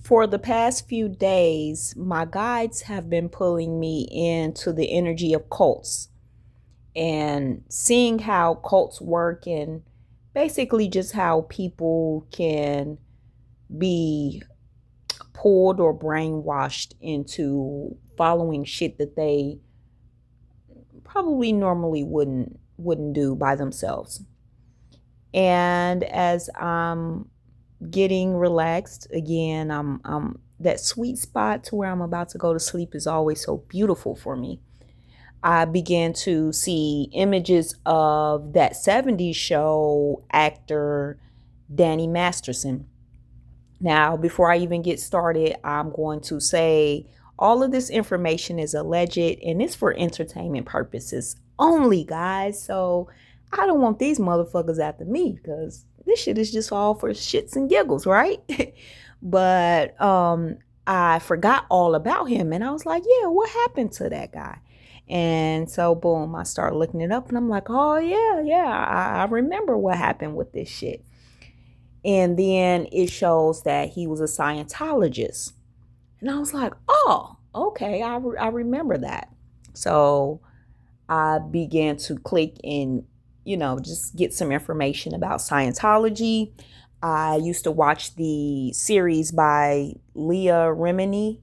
For the past few days, my guides have been pulling me into the energy of cults and seeing how cults work and basically just how people can be pulled or brainwashed into following shit that they probably normally wouldn't do by themselves. And as I'm getting relaxed again, I'm that sweet spot to where I'm about to go to sleep is always so beautiful for me. I began to see images of that 70s show actor Danny Masterson. Now, before I even get started, I'm going to say all of this information is alleged and it's for entertainment purposes only, guys. So I don't want these motherfuckers after me because this shit is just all for shits and giggles, right? But I forgot all about him and I was like, yeah, what happened to that guy? And so, boom, I start looking it up and I'm like, oh, yeah, I remember what happened with this shit. And then it shows that he was a Scientologist. And I was like, oh, okay, I remember that. So I began to click and, just get some information about Scientology. I used to watch the series by Leah Remini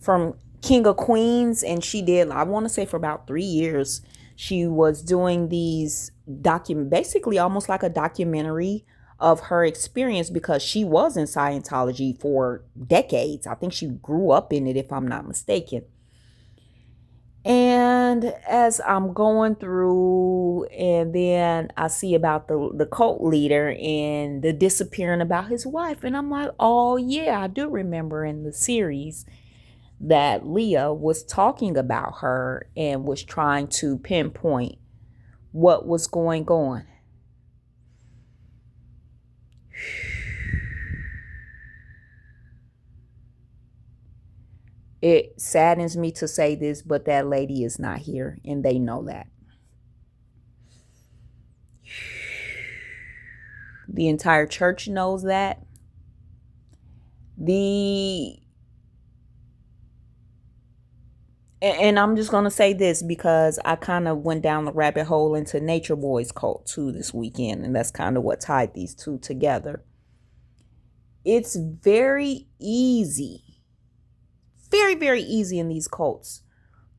from King of Queens, and she did, I want to say, for about 3 years. She was doing these basically almost like a documentary of her experience because she was in Scientology for decades. I think she grew up in it, if I'm not mistaken. And as I'm going through, and then I see about the cult leader and the disappearing about his wife, and I'm like, oh yeah, I do remember in the series that Leah was talking about her and was trying to pinpoint what was going on. It saddens me to say this, but that lady is not here, and they know that. The entire church knows that. The and I'm just gonna say this because I kind of went down the rabbit hole into Nature Boy's cult too this weekend, and that's kind of what tied these two together. It's very, very easy in these cults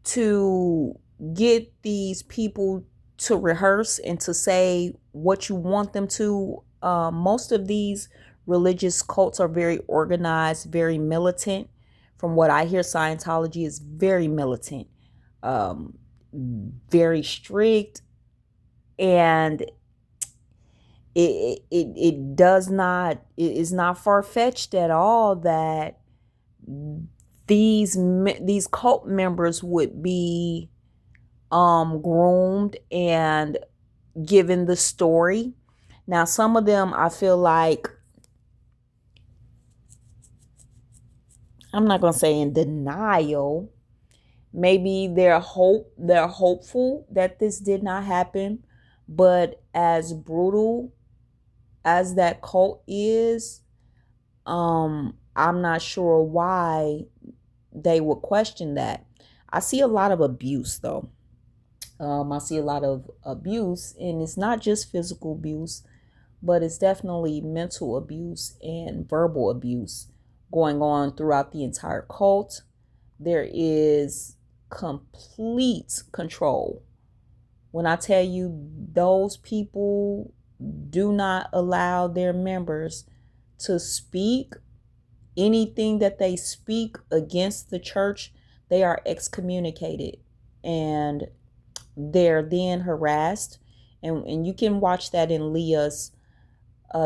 to get these people to rehearse and to say what you want them to. Most of these religious cults are very organized, very militant. From what I hear, Scientology is very militant, um, very strict, and it does not, it is not far-fetched at all that these cult members would be groomed and given the story. Now some of them, I feel like, I'm not going to say in denial. Maybe they're hopeful that this did not happen, but as brutal as that cult is, I'm not sure why they would question that. I see a lot of abuse though. I see a lot of abuse, and it's not just physical abuse, but it's definitely mental abuse and verbal abuse going on throughout the entire cult. There is complete control. When I tell you, those people do not allow their members to speak anything that they speak against the church, they are excommunicated and they're then harassed. And you can watch that in Leah's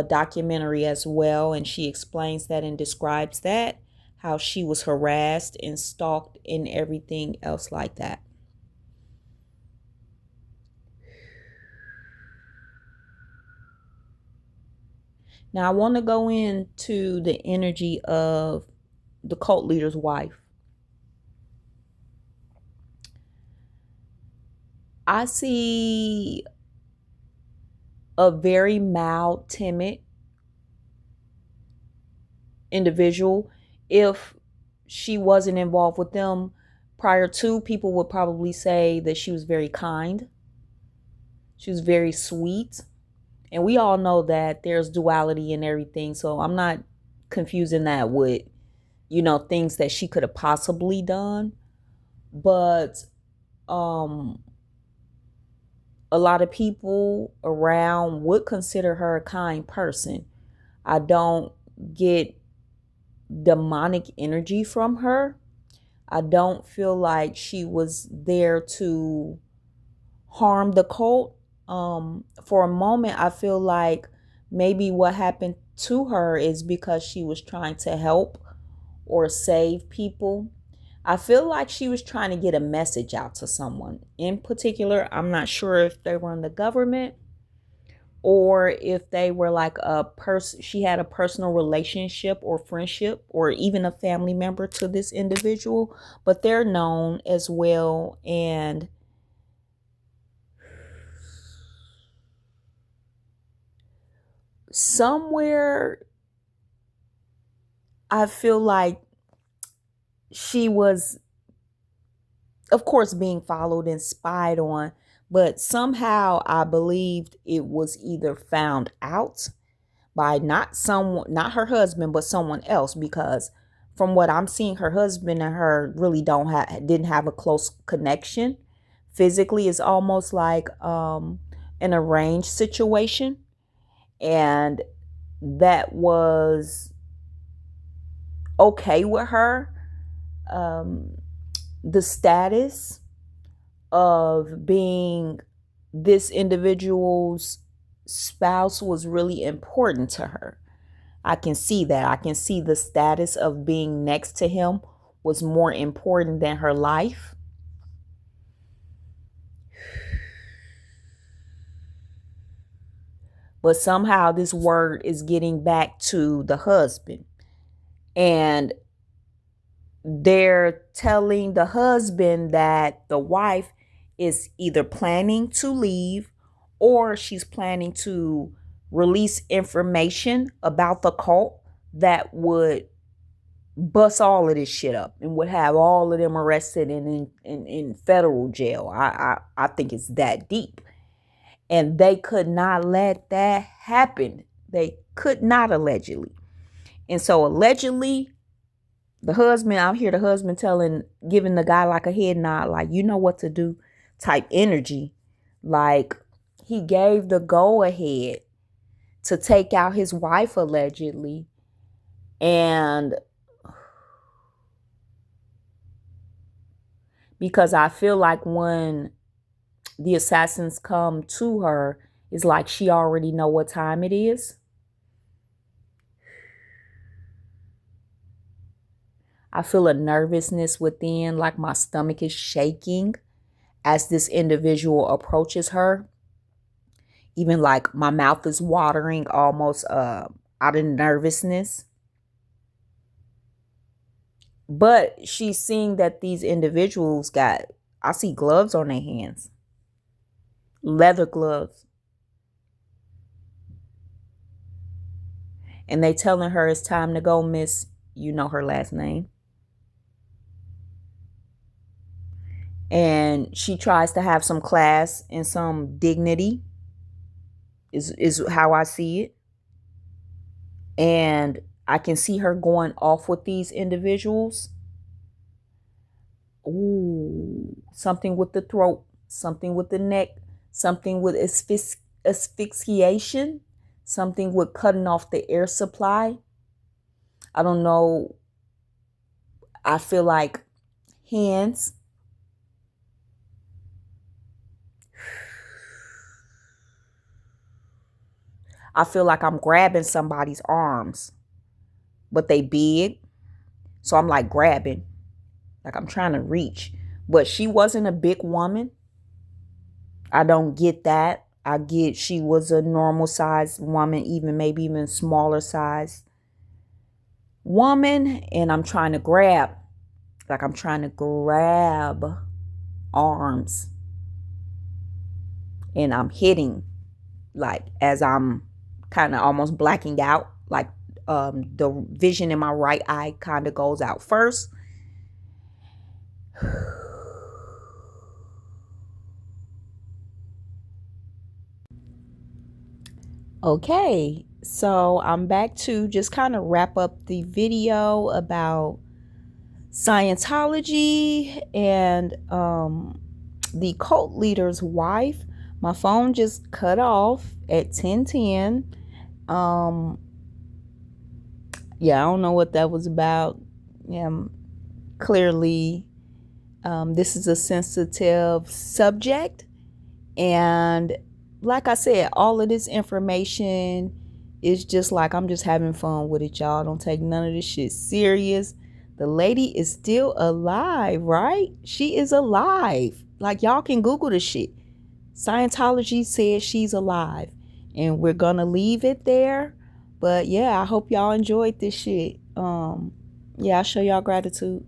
documentary as well. And she explains that and describes that, how she was harassed and stalked and everything else like that. Now, I want to go into the energy of the cult leader's wife. I see a very mild, timid individual If she wasn't involved with them prior to, people would probably say that she was very kind. She was very sweet. And we all know that there's duality in everything. So I'm not confusing that with, things that she could have possibly done. But um a lot of people around would consider her a kind person. I don't get demonic energy from her. I don't feel like she was there to harm the cult. For a moment, I feel like maybe what happened to her is because she was trying to help or save people. I feel like she was trying to get a message out to someone. In particular, I'm not sure if they were in the government or if they were like a person, she had a personal relationship or friendship or even a family member to this individual, but they're known as well. And somewhere I feel like she was, of course, being followed and spied on, but somehow I believed it was either found out by not her husband, but someone else, because from what I'm seeing, her husband and her really didn't have a close connection. Physically, it's almost like an arranged situation. And that was okay with her. Um, the status of being this individual's spouse was really important to her. I can see that. I can see the status of being next to him was more important than her life. But somehow this word is getting back to the husband. And they're telling the husband that the wife is either planning to leave or she's planning to release information about the cult that would bust all of this shit up and would have all of them arrested and in federal jail. I think it's that deep. And they could not let that happen. They could not, allegedly. And so allegedly, the husband, out here, the husband giving the guy like a head nod, like, you know what to do type energy. Like, he gave the go ahead to take out his wife, allegedly. And because I feel like when the assassins come to her, it's like she already know what time it is. I feel a nervousness within, like my stomach is shaking as this individual approaches her. Even like my mouth is watering almost out of nervousness. But she's seeing that these individuals I see gloves on their hands, leather gloves. And they telling her it's time to go, miss. You know her last name. And she tries to have some class and some dignity is how I see it. And I can see her going off with these individuals. Ooh, something with the throat, something with the neck, something with asphyxiation, something with cutting off the air supply. I don't know. I feel like hands. I feel like I'm grabbing somebody's arms, but they big. So I'm like grabbing, like I'm trying to reach. But she wasn't a big woman. I don't get that. I get she was a normal sized woman, even maybe even smaller size woman. And I'm trying to grab, like I'm trying to grab arms. And I'm hitting, like as I'm kind of almost blacking out, like the vision in my right eye kind of goes out first. Okay, so I'm back to just kind of wrap up the video about Scientology and the cult leader's wife. My phone just cut off at 10:10. Yeah, I don't know what that was about. Yeah, clearly, this is a sensitive subject. And like I said, all of this information is just like I'm just having fun with it, y'all. Don't take none of this shit serious. The lady is still alive, right? She is alive. Like, y'all can Google the shit. Scientology says she's alive. And we're gonna leave it there. But yeah, I hope y'all enjoyed this shit. Yeah, I show y'all gratitude.